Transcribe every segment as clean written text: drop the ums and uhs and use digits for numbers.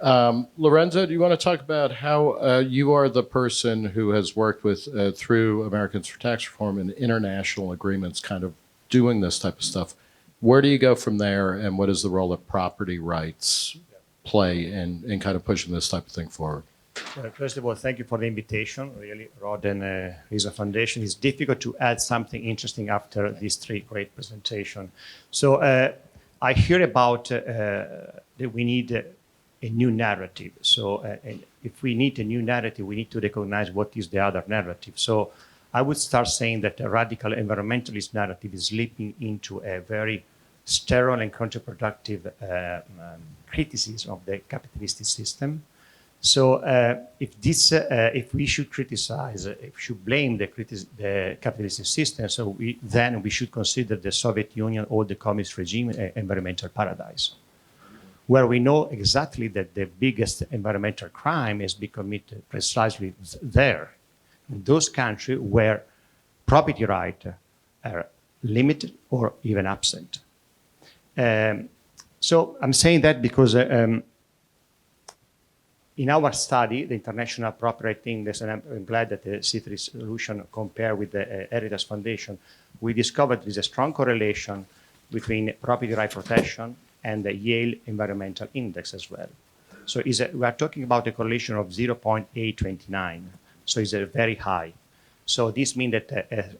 Lorenzo, do you want to talk about how you are the person who has worked with, through Americans for Tax Reform and international agreements, kind of doing this type of stuff? Where do you go from there, and what is the role that property rights play in kind of pushing this type of thing forward? Well, first of all, thank you for the invitation. Really, Rod and Risa Foundation. It's difficult to add something interesting after these three great presentations. So I hear about that we need a new narrative. So if we need a new narrative, we need to recognize what is the other narrative. So I would start saying that the radical environmentalist narrative is slipping into a very sterile and counterproductive criticism of the capitalist system. So if we should criticize, if we should blame the capitalist system, so then we should consider the Soviet Union or the communist regime environmental paradise, where we know exactly that the biggest environmental crime has been committed precisely there, in those countries where property rights are limited or even absent. So I'm saying that because in our study, the International Property Rights Index, and I'm glad that the C3 solution compared with the Heritage Foundation, we discovered there is a strong correlation between property right protection and the Yale Environmental Index as well. So we are talking about a correlation of 0.829, so it's very high. So this means that,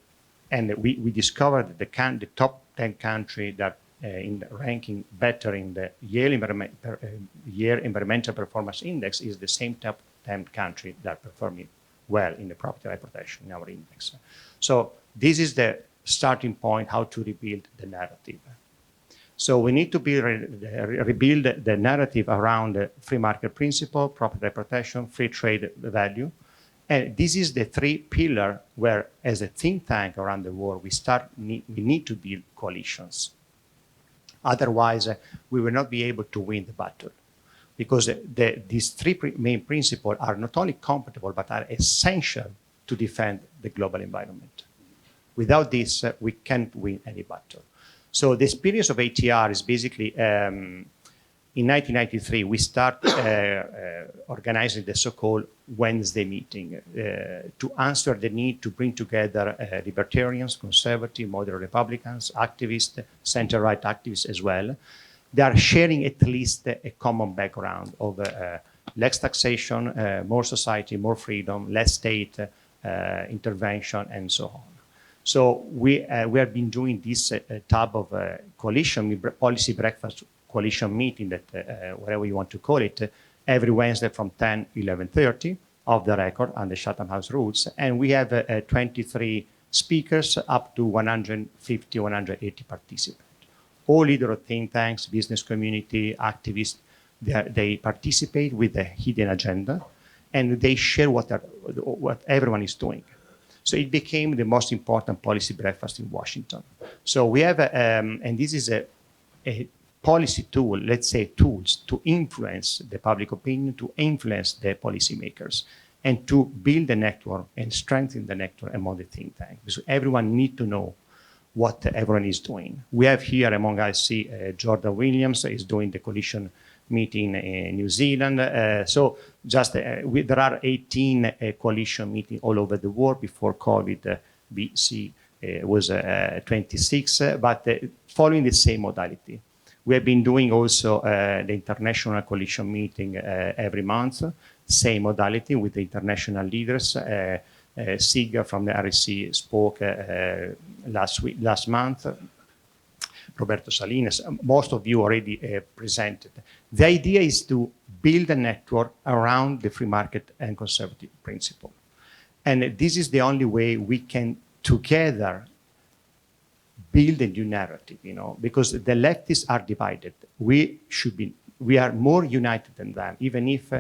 and we discovered that the top 10 countries that in the ranking better in the Yale Environmental Performance Index is the same top 10 country that performing well in the property right protection in our index. So this is the starting point, how to rebuild the narrative. So we need to rebuild the narrative around the free market principle, property right protection, free trade value. And this is the three pillars where, as a think tank around the world, we need to build coalitions. Otherwise, we will not be able to win the battle, because these three main principles are not only compatible, but are essential to defend the global environment. Without this, we can't win any battle. So the experience of ATR is basically, in 1993, we start organizing the so-called Wednesday meeting to answer the need to bring together libertarians, conservative, moderate Republicans, activists, center-right activists as well. They are sharing at least a common background of less taxation, more society, more freedom, less state intervention, and so on. So we have been doing this type of coalition, policy breakfast coalition meeting, that whatever you want to call it, every Wednesday from 10, 11:30 off the record under Chatham House rules. And we have 23 speakers up to 150, 180 participants. All leaders of think tanks, business community, activists, they participate with a hidden agenda, and they share what everyone is doing. So it became the most important policy breakfast in Washington. So we have, and this is a policy tool, let's say tools, to influence the public opinion, to influence the policymakers, and to build a network and strengthen the network among the think tanks. Because everyone needs to know what everyone is doing. We have here among us, Jordan Williams is doing the coalition meeting in New Zealand. So just there are 18 coalition meetings all over the world. Before COVID, BC was 26, but following the same modality. We have been doing also the international coalition meeting every month, same modality with the international leaders. Siga from the RSC spoke last month. Roberto Salinas, most of you already presented. The idea is to build a network around the free market and conservative principle. And this is the only way we can together build a new narrative, because the leftists are divided. We are more united than them, even if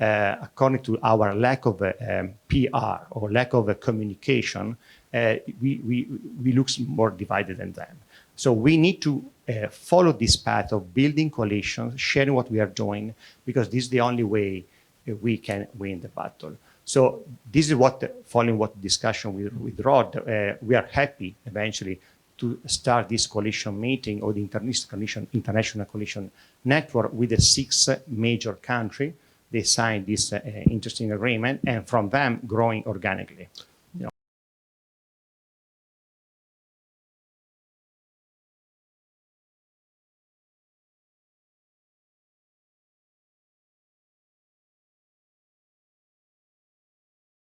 according to our lack of PR or lack of communication, we look more divided than them. So we need to follow this path of building coalitions, sharing what we are doing, because this is the only way we can win the battle. So this is following what discussion with Rod, we are happy eventually to start this coalition meeting or the international coalition network with the 6 major countries. They signed this interesting agreement, and from them growing organically.